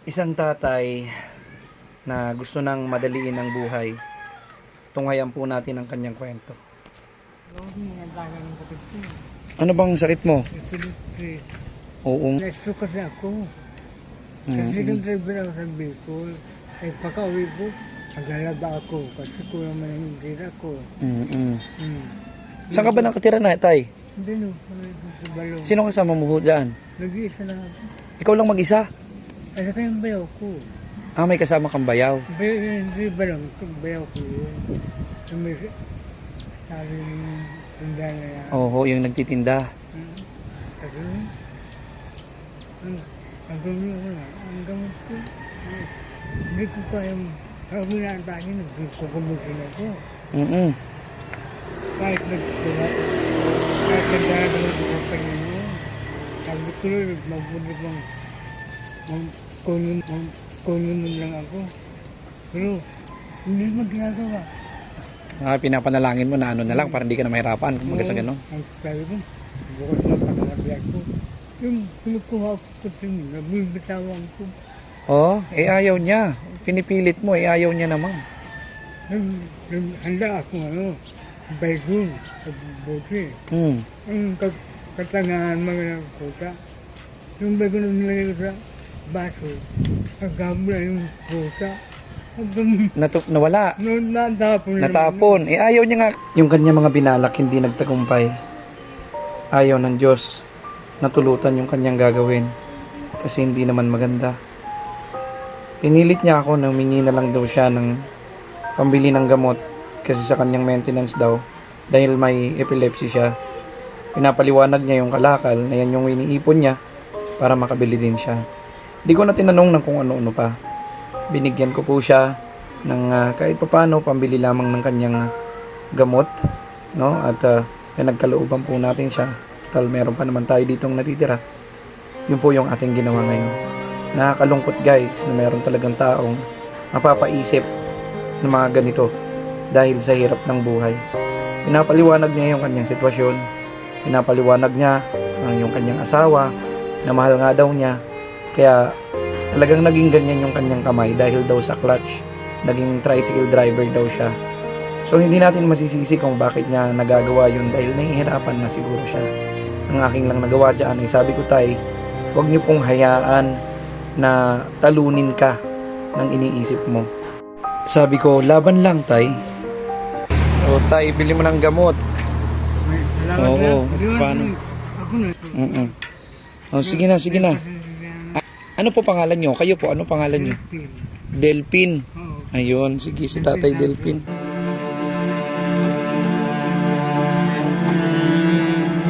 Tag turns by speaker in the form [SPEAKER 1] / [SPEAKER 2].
[SPEAKER 1] Isang tatay na gusto nang madaliin ang buhay. Tunghayan po natin ang kanyang kwento. Ano bang sakit mo?
[SPEAKER 2] Epilepsy.
[SPEAKER 1] Oo.
[SPEAKER 2] Na-stroke kasi ako. Kasi
[SPEAKER 1] Mm-mm.
[SPEAKER 2] nung driver ako sa Bicol, ay paka-uwi ko, naglalaba ako kasi kulang man yung gira ko.
[SPEAKER 1] Mm-mm.
[SPEAKER 2] Hmm.
[SPEAKER 1] Saan ka ba nakatira na, tay?
[SPEAKER 2] Hindi no, sa balong.
[SPEAKER 1] Sino kasama mo po dyan?
[SPEAKER 2] Nag-iisa lang ako.
[SPEAKER 1] Ikaw lang mag-isa?
[SPEAKER 2] Ay, saka yung bayaw ko.
[SPEAKER 1] Ah, may kasama kang bayaw.
[SPEAKER 2] Hindi balong, yung bayaw ko yun. Sabi yung tanda na yan.
[SPEAKER 1] Oo, yung nagtitinda.
[SPEAKER 2] Hmm. Kasi, ang gamit ko na, ang gamit ko. Hindi ko kayang, sabi na ang tayo, nagkukumbukin ako.
[SPEAKER 1] Mm-mm.
[SPEAKER 2] Kahit nagdarating ako sa Panginoon, sabi ko rin, mabuti pang kunin lang ako. Pero, hindi mo ginagawa.
[SPEAKER 1] Ah, pinapanalangin mo na ano na lang para hindi ka na mahirapan kung sa gano'n.
[SPEAKER 2] Ang sabi ko, bukod na panangabiyak ko, yung kinukuha ko sa tingin, nabibitawan ko.
[SPEAKER 1] Oh, ayaw niya. Pinipilit mo, ayaw niya naman.
[SPEAKER 2] Handa ako, baygon, buti.
[SPEAKER 1] Hmm.
[SPEAKER 2] Ang katangahan mga kuta. Yung baygon na nilagay ko sa baso, nagkamula yung kuta.
[SPEAKER 1] Nawala.
[SPEAKER 2] Natapon.
[SPEAKER 1] Natapon. Ayaw niya nga. Yung kanya mga binalak hindi nagtagumpay. Ayaw ng Diyos. Natulutan yung kanyang gagawin. Kasi hindi naman maganda. Pinilit niya ako na humingi na lang daw siya ng pambili ng gamot. Kasi sa kanyang maintenance daw. Dahil may epilepsy siya. Pinapaliwanag niya yung kalakal na yan yung iniipon niya para makabili din siya. Di ko na tinanong ng kung ano-ano pa. Binigyan ko po siya ng kahit papano pambili lamang ng kanyang gamot, no? At pinagkalooban po natin siya. Tal meron pa naman tayo ditong natitira. Yun po yung ating ginawa ngayon. Nakakalungkot guys na meron talagang taong mapapaisip ng mga ganito dahil sa hirap ng buhay. Pinapaliwanag niya yung kanyang sitwasyon. Pinapaliwanag niya ang yung kanyang asawa na mahal nga daw niya. Kaya talagang naging ganyan yung kanyang kamay dahil daw sa clutch. Naging tricycle driver daw siya. So hindi natin masisisi kung bakit niya nagagawa yun dahil nahihirapan na siguro siya. Ang aking lang nagawa dyan ay sabi ko, tay, huwag niyo pong hayaan na talunin ka ng iniisip mo. Sabi ko, laban lang, tay. O tay, bili mo ng gamot. Oo, paano?
[SPEAKER 2] Ako na.
[SPEAKER 1] Mm-mm. O sige na, sige na. Ano po pangalan nyo? Kayo po, ano pangalan nyo? Delpin.
[SPEAKER 2] Oo.
[SPEAKER 1] Ayun, sige si Tatay Delpin.